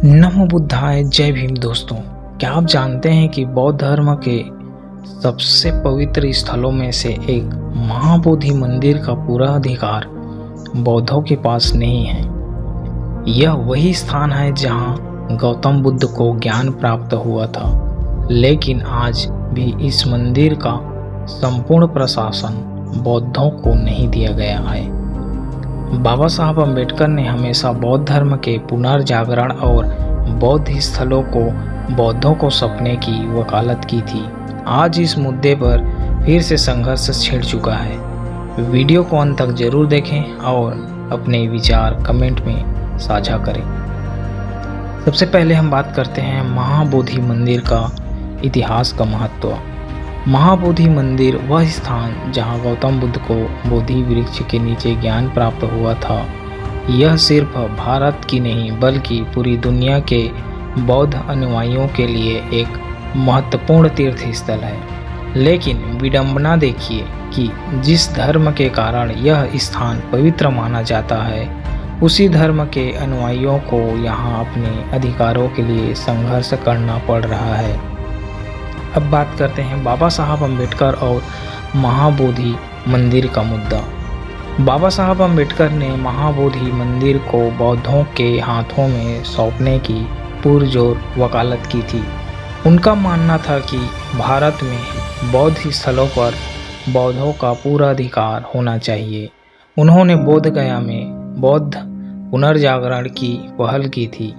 नमो बुद्धाय। जय भीम। दोस्तों, क्या आप जानते हैं कि बौद्ध धर्म के सबसे पवित्र स्थलों में से एक महाबोधि मंदिर का पूरा अधिकार बौद्धों के पास नहीं है। यह वही स्थान है जहां गौतम बुद्ध को ज्ञान प्राप्त हुआ था, लेकिन आज भी इस मंदिर का संपूर्ण प्रशासन बौद्धों को नहीं दिया गया है। बाबा साहब अम्बेडकर ने हमेशा बौद्ध धर्म के पुनर्जागरण और बौद्ध स्थलों को बौद्धों को सौंपने की वकालत की थी। आज इस मुद्दे पर फिर से संघर्ष छिड़ चुका है। वीडियो को अंत तक जरूर देखें और अपने विचार कमेंट में साझा करें। सबसे पहले हम बात करते हैं महाबोधि मंदिर का इतिहास का महत्व। महाबोधि मंदिर वह स्थान जहां गौतम बुद्ध को बोधि वृक्ष के नीचे ज्ञान प्राप्त हुआ था। यह सिर्फ भारत की नहीं बल्कि पूरी दुनिया के बौद्ध अनुयायियों के लिए एक महत्वपूर्ण तीर्थ स्थल है। लेकिन विडंबना देखिए कि जिस धर्म के कारण यह स्थान पवित्र माना जाता है, उसी धर्म के अनुयायियों को यहाँ अपने अधिकारों के लिए संघर्ष करना पड़ रहा है। अब बात करते हैं बाबा साहब अम्बेडकर और महाबोधि मंदिर का मुद्दा। बाबा साहब अम्बेडकर ने महाबोधि मंदिर को बौद्धों के हाथों में सौंपने की पुरजोर वकालत की थी। उनका मानना था कि भारत में बौद्ध स्थलों पर बौद्धों का पूरा अधिकार होना चाहिए। उन्होंने बोध गया में बौद्ध पुनर्जागरण की पहल की थी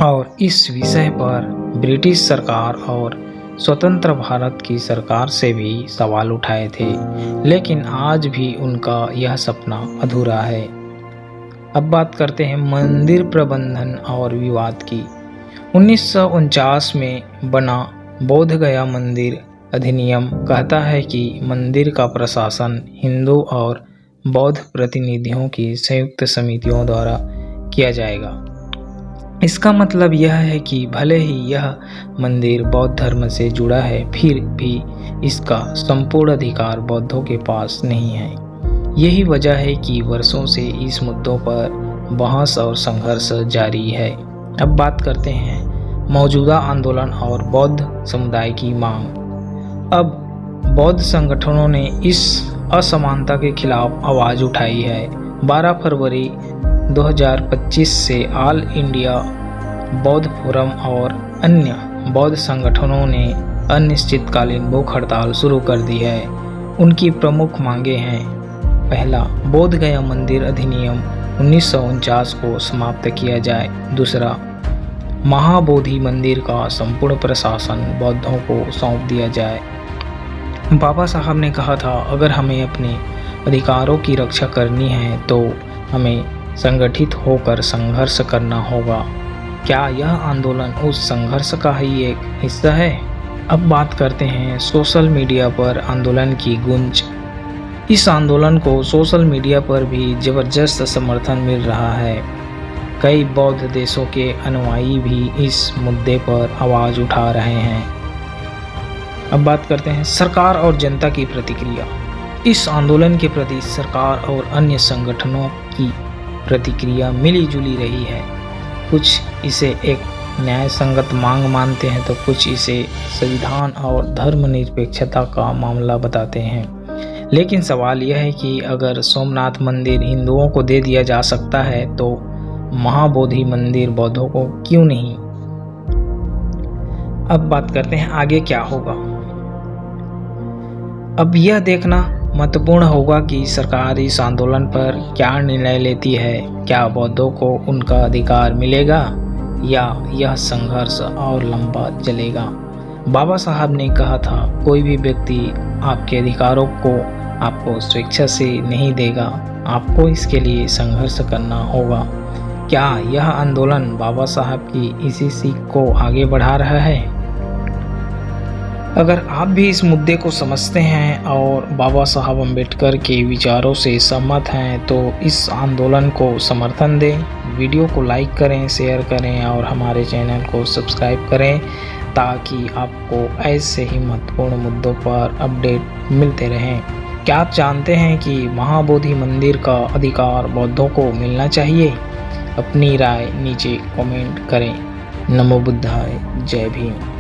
और इस विषय पर ब्रिटिश सरकार और स्वतंत्र भारत की सरकार से भी सवाल उठाए थे, लेकिन आज भी उनका यह सपना अधूरा है। अब बात करते हैं मंदिर प्रबंधन और विवाद की। 1949 में बना बोध गया मंदिर अधिनियम कहता है कि मंदिर का प्रशासन हिंदू और बौद्ध प्रतिनिधियों की संयुक्त समितियों द्वारा किया जाएगा। इसका मतलब यह है कि भले ही यह मंदिर बौद्ध धर्म से जुड़ा है, फिर भी इसका संपूर्ण अधिकार बौद्धों के पास नहीं है। यही वजह है कि वर्षों से इस मुद्दों पर बहस और संघर्ष जारी है। अब बात करते हैं मौजूदा आंदोलन और बौद्ध समुदाय की मांग। अब बौद्ध संगठनों ने इस असमानता के खिलाफ आवाज़ उठाई है। 12 फरवरी 2025 से ऑल इंडिया बौद्ध फोरम और अन्य बौद्ध संगठनों ने अनिश्चितकालीन भूख हड़ताल शुरू कर दी है। उनकी प्रमुख मांगे हैं: पहला, बोध गया मंदिर अधिनियम 1949 को समाप्त किया जाए। दूसरा, महाबोधि मंदिर का संपूर्ण प्रशासन बौद्धों को सौंप दिया जाए। बाबा साहब ने कहा था, अगर हमें अपने अधिकारों की रक्षा करनी है तो हमें संगठित होकर संघर्ष करना होगा। क्या यह आंदोलन उस संघर्ष का ही एक हिस्सा है? अब बात करते हैं सोशल मीडिया पर आंदोलन की गूंज। इस आंदोलन को सोशल मीडिया पर भी जबरदस्त समर्थन मिल रहा है। कई बौद्ध देशों के अनुयायी भी इस मुद्दे पर आवाज़ उठा रहे हैं। अब बात करते हैं सरकार और जनता की प्रतिक्रिया। इस आंदोलन के प्रति सरकार और अन्य संगठनों की प्रतिक्रिया मिली जुली रही है। कुछ इसे एक न्याय संगत मांग मानते हैं तो कुछ इसे संविधान और धर्मनिरपेक्षता का मामला बताते हैं। लेकिन सवाल यह है कि अगर सोमनाथ मंदिर हिंदुओं को दे दिया जा सकता है तो महाबोधि मंदिर बौद्धों को क्यों नहीं? अब बात करते हैं आगे क्या होगा। अब यह देखना महत्वपूर्ण होगा कि सरकार इस आंदोलन पर क्या निर्णय लेती है। क्या बौद्धों को उनका अधिकार मिलेगा या यह संघर्ष और लंबा चलेगा? बाबा साहब ने कहा था, कोई भी व्यक्ति आपके अधिकारों को आपको स्वेच्छा से नहीं देगा, आपको इसके लिए संघर्ष करना होगा। क्या यह आंदोलन बाबा साहब की इसी सीख को आगे बढ़ा रहा है? अगर आप भी इस मुद्दे को समझते हैं और बाबा साहब अम्बेडकर के विचारों से सहमत हैं तो इस आंदोलन को समर्थन दें। वीडियो को लाइक करें, शेयर करें और हमारे चैनल को सब्सक्राइब करें ताकि आपको ऐसे ही महत्वपूर्ण मुद्दों पर अपडेट मिलते रहें। क्या आप जानते हैं कि महाबोधि मंदिर का अधिकार बौद्धों को मिलना चाहिए? अपनी राय नीचे कमेंट करें। नमो बुद्धाय, जय भीम।